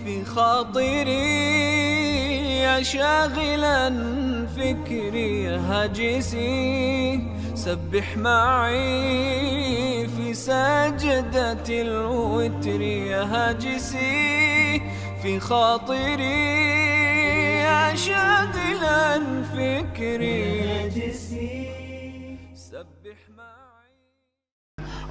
في خاطري يا شاغلا فكري يا هاجسي سبح معي في سجدة الوتر يا هاجسي في خاطري يا شاغلا فكري سبح معي.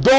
2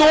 2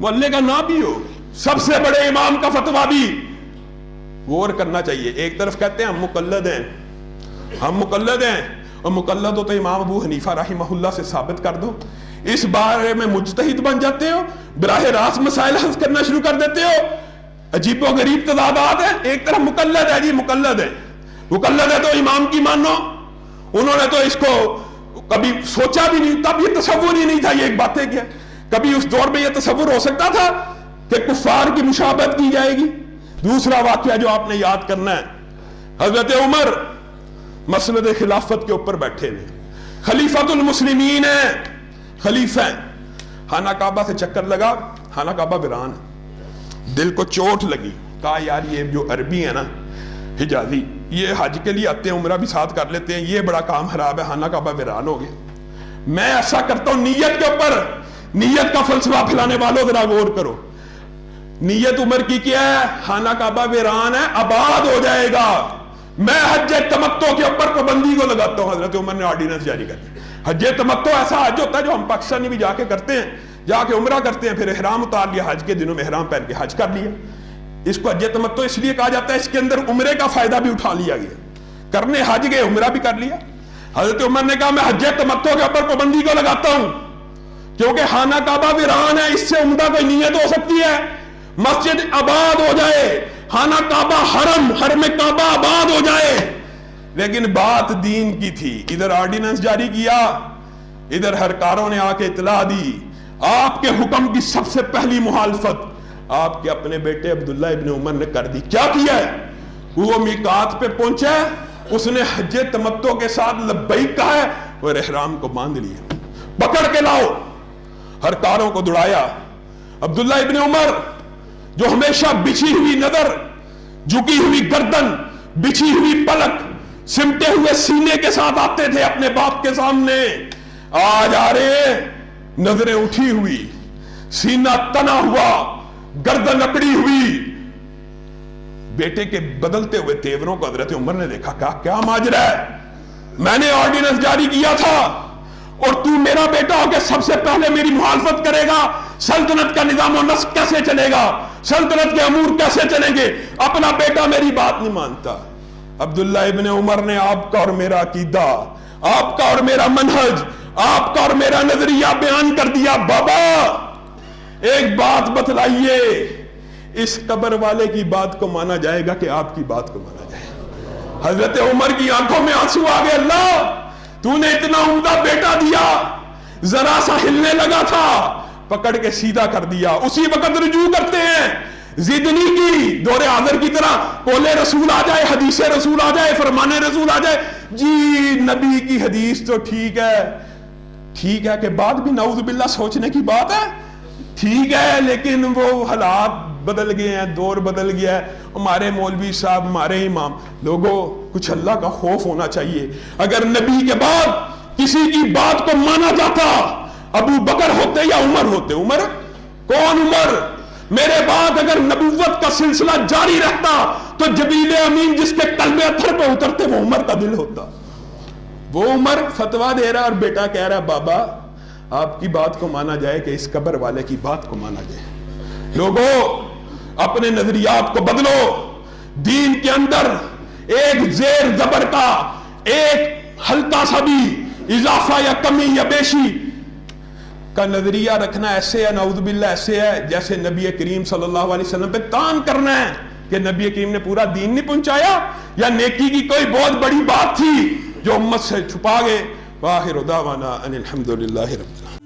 محلے کا نہ بھی ہو، سب سے بڑے امام کا فتویٰ بھی غور کرنا چاہیے. ایک طرف کہتے ہیں ہم مقلد ہیں، ہم مقلد ہیں، اور مقلد ہو تو امام ابو حنیفہ رحمہ اللہ سے ثابت کر دو. اس بارے میں مجتہد بن جاتے ہو، براہ راست مسائل حل کرنا شروع کر دیتے ہو. عجیب و غریب تضادات ہے. ایک طرف مقلد ہے، جی مقلد ہے، مقلد ہے تو امام کی مانو. انہوں نے تو اس کو کبھی سوچا بھی نہیں، تب یہ تصور ہی نہیں تھا یہ ایک باتیں کیا. کبھی اس دور میں یہ تصور ہو سکتا تھا کہ کفار کی مشابہت کی جائے گی. دوسرا واقعہ جو آپ نے یاد کرنا ہے، حضرت عمر مسند خلافت کے اوپر بیٹھے ہیں، خلیفۃ المسلمین ہیں، خلیفہ ہیں. خانہ کعبہ سے چکر لگا، خانہ کعبہ ویران ہے. دل کو چوٹ لگی، کہا یار یہ جو عربی ہے نا حجازی، یہ حج کے لیے آتے ہیں، عمرہ بھی ساتھ کر لیتے ہیں، یہ بڑا کام خراب ہے، خانہ کعبہ ویران ہو گیا. میں ایسا کرتا ہوں، نیت کے اوپر، نیت کا فلسفہ پھیلانے والوں ذرا غور کرو. نیت عمر کی کیا ہے؟ خانہ کعبہ ویران ہے، آباد ہو جائے گا. میں حج تمتع کے اوپر پابندی کو لگاتا ہوں. حضرت عمر نے آرڈیننس جاری کر دیا. حج تمتع ایسا حج ہوتا ہے جو ہم پاکستانی بھی جا کے کرتے ہیں، جا کے عمرہ کرتے ہیں، پھر احرام اتار لیا، حج کے دنوں میں احرام پہن کے حج کر لیا. اس کو حج تمتع اس لیے کہا جاتا ہے، اس کے اندر عمرے کا فائدہ بھی اٹھا لیا گیا. کرنے حج گئے، عمرہ بھی کر لیا. حضرت عمر نے کہا میں حج تمتع کے اوپر پابندی کو لگاتا ہوں کیونکہ خانہ کعبہ ویران ہے، اس سے عمدہ کوئی نیت ہو سکتی ہے؟ مسجد آباد ہو جائے، خانہ کعبہ حرم کعبہ آباد ہو جائے. لیکن بات دین کی تھی. ادھر آرڈیننس جاری کیا، ادھر ہرکاروں نے آ کے اطلاع دی. آپ کے حکم کی سب سے پہلی مخالفت آپ کے اپنے بیٹے عبداللہ ابن عمر نے کر دی. کیا کیا ہے؟ وہ میقات پہ پہنچا، اس نے حج تمتع کے ساتھ لبیک کہا ہے اور احرام کو باندھ لیا. پکڑ کے لاؤ. ہرکاروں کو دوڑایا. عبداللہ ابن عمر جو ہمیشہ بچھی ہوئی نظر، جھکی ہوئی گردن، بچھی ہوئی پلک، سمٹے ہوئے سینے کے ساتھ آتے تھے اپنے باپ کے سامنے، آج آ رہے نظریں اٹھی ہوئی، سینہ تنا ہوا، گردن اکڑی ہوئی. بیٹے کے بدلتے ہوئے تیوروں کو حضرت عمر نے دیکھا، کہا کیا ماجرا ہے؟ میں نے آرڈیننس جاری کیا تھا اور تو میرا بیٹا ہو کے سب سے پہلے میری مخالفت کرے گا؟ سلطنت کا نظام و نسق کیسے چلے گا؟ سلطنت کے امور کیسے چلیں گے؟ اپنا بیٹا میری بات نہیں مانتا. عبداللہ ابن عمر نے آپ کا اور میرا عقیدہ، آپ کا اور میرا منہج، آپ کا اور میرا نظریہ بیان کر دیا. بابا ایک بات بتلائیے، اس قبر والے کی بات کو مانا جائے گا کہ آپ کی بات کو مانا جائے گا؟ حضرت عمر کی آنکھوں میں آنسو آ گئے. اللہ تو نے اتنا عمدہ بیٹا دیا، ذرا سا ہلنے لگا تھا، پکڑ کے سیدھا کر دیا. اسی وقت رجوع کرتے ہیں. ضد نہیں کی دور حاضر کی طرح قول رسول آ جائے، حدیث رسول آ جائے، فرمان رسول آ جائے، جی نبی کی حدیث تو ٹھیک ہے، ٹھیک ہے کہ بعد بھی نعوذ باللہ سوچنے کی بات ہے، ٹھیک ہے، لیکن وہ حالات بدل گئے ہیں، دور بدل گیا ہے. ہمارے مولوی صاحب، ہمارے امام، لوگوں کچھ اللہ کا خوف ہونا چاہیے. اگر نبی کے بعد کسی کی بات کو مانا جاتا، ابو بکر ہوتے یا عمر ہوتے؟ عمر کون؟ عمر. میرے بعد اگر نبوت کا سلسلہ جاری رہتا تو جبریل امین جس کے قلب اطہر پہ اترتے وہ عمر کا دل ہوتا. وہ عمر فتویٰ دے رہا اور بیٹا کہہ رہا بابا آپ کی بات کو مانا جائے کہ اس قبر والے کی بات کو مانا جائے. لوگوں اپنے نظریات کو بدلو. دین کے اندر ایک زیر زبر کا ایک ہلکا سا بھی اضافہ یا کمی یا بیشی کا نظریہ رکھنا ایسے ہے، نعوذ باللہ ایسے ہے جیسے نبی کریم صلی اللہ علیہ وسلم پہ تان کرنا ہے کہ نبی کریم نے پورا دین نہیں پہنچایا، یا نیکی کی کوئی بہت بڑی بات تھی جو امت سے چھپا گئے. واخر دعوانا ان الحمدللہ رب العالمین.